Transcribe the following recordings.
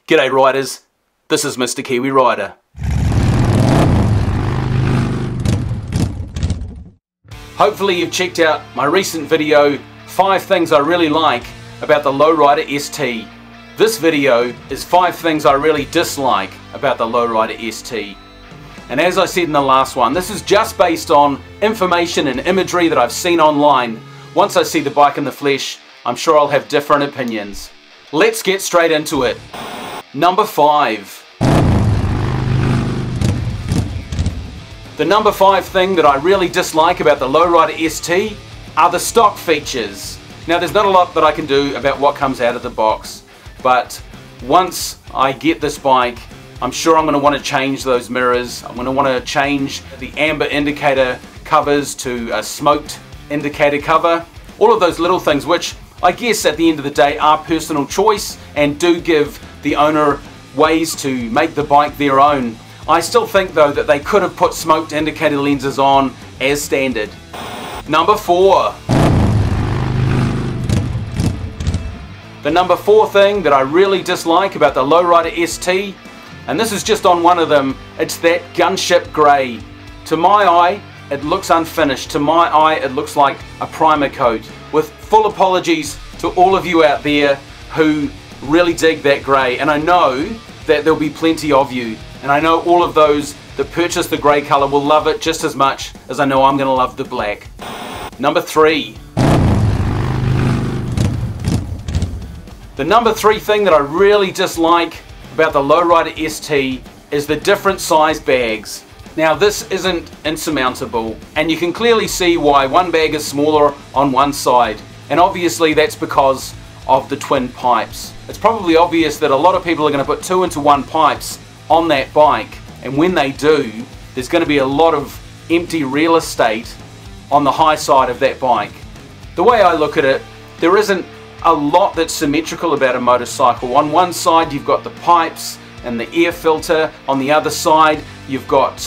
G'day riders, this is Mr. Kiwi Rider. Hopefully you've checked out my recent video, 5 things I really like about the Lowrider ST. This video is 5 things I really dislike about the Lowrider ST. And as I said in the last one, this is just based on information and imagery that I've seen online. Once I see the bike in the flesh, I'm sure I'll have different opinions. Let's get straight into it. Number 5. The number 5 thing that I really dislike about the Lowrider ST are the stock features. Now there's not a lot that I can do about what comes out of the box, but once I get this bike, I'm sure I'm going to want to change those mirrors. I'm going to want to change the amber indicator covers to a smoked indicator cover. All of those little things which I guess at the end of the day are personal choice and do give the owner ways to make the bike their own. I still think though that they could have put smoked indicator lenses on as standard. Number 4. The number 4 thing that I really dislike about the Lowrider ST, and this is just on one of them, it's that gunship grey. To my eye, it looks unfinished. To my eye, it looks like a primer coat. With full apologies to all of you out there who really dig that grey, and I know that there'll be plenty of you, and I know all of those that purchase the grey colour will love it just as much as I know I'm going to love the black. Number 3. The number 3 thing that I really dislike about the Lowrider ST is the different size bags. Now this isn't insurmountable, and you can clearly see why one bag is smaller on one side, and obviously that's because of the twin pipes. It's probably obvious that a lot of people are going to put 2-into-1 pipes on that bike, and when they do, there's going to be a lot of empty real estate on the high side of that bike. The way I look at it, there isn't a lot that's symmetrical about a motorcycle. On one side you've got the pipes and the air filter, on the other side you've got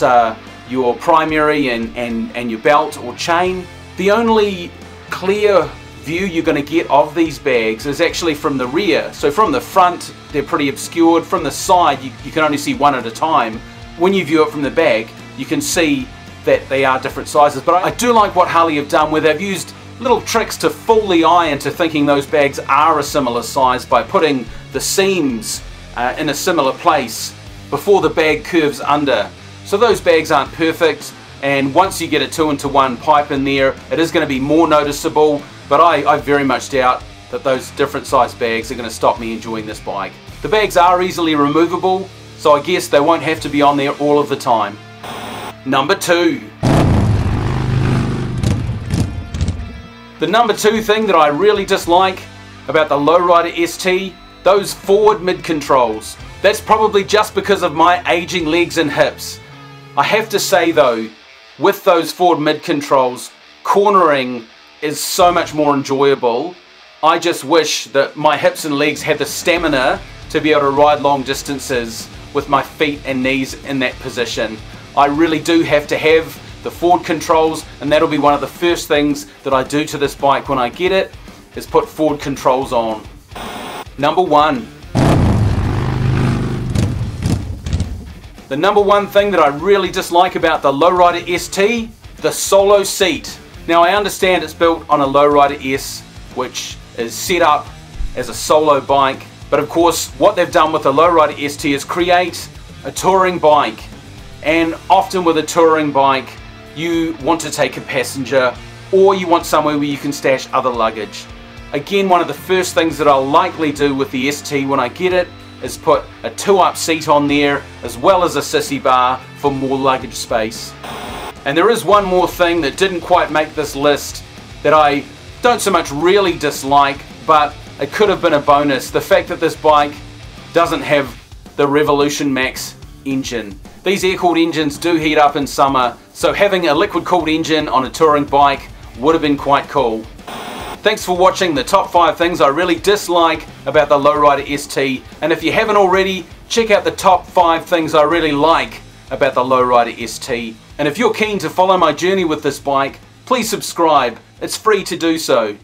your primary and your belt or chain. The only clear view you're going to get of these bags is actually from the rear. So from the front they're pretty obscured, from the side you can only see one at a time. When you view it from the back you can see that they are different sizes, but I do like what Harley have done where they've used little tricks to fool the eye into thinking those bags are a similar size by putting the seams in a similar place before the bag curves under. So those bags aren't perfect, and once you get a 2-into-1 pipe in there it is going to be more noticeable, but I very much doubt that those different size bags are going to stop me enjoying this bike. The bags are easily removable, so I guess they won't have to be on there all of the time. Number 2. The number 2 thing that I really dislike about the Lowrider ST, those forward mid controls. That's probably just because of my aging legs and hips. I have to say though, with those forward mid controls, cornering is so much more enjoyable. I just wish that my hips and legs had the stamina to be able to ride long distances with my feet and knees in that position. I really do have to have the forward controls, and that'll be one of the first things that I do to this bike when I get it, is put forward controls on. Number 1. The number 1 thing that I really dislike about the Lowrider ST, the solo seat. Now I understand it's built on a Lowrider S, which is set up as a solo bike, but of course what they've done with the Lowrider ST is create a touring bike, and often with a touring bike you want to take a passenger, or you want somewhere where you can stash other luggage. Again, one of the first things that I'll likely do with the ST when I get it is put a 2-up seat on there, as well as a sissy bar for more luggage space. And there is one more thing that didn't quite make this list that I don't so much really dislike, but it could have been a bonus. The fact that this bike doesn't have the Revolution Max engine. These air-cooled engines do heat up in summer, so having a liquid-cooled engine on a touring bike would have been quite cool. Thanks for watching the top 5 things I really dislike about the Lowrider ST, and if you haven't already, check out the top 5 things I really like about the Lowrider ST. And if you're keen to follow my journey with this bike, please subscribe. It's free to do so.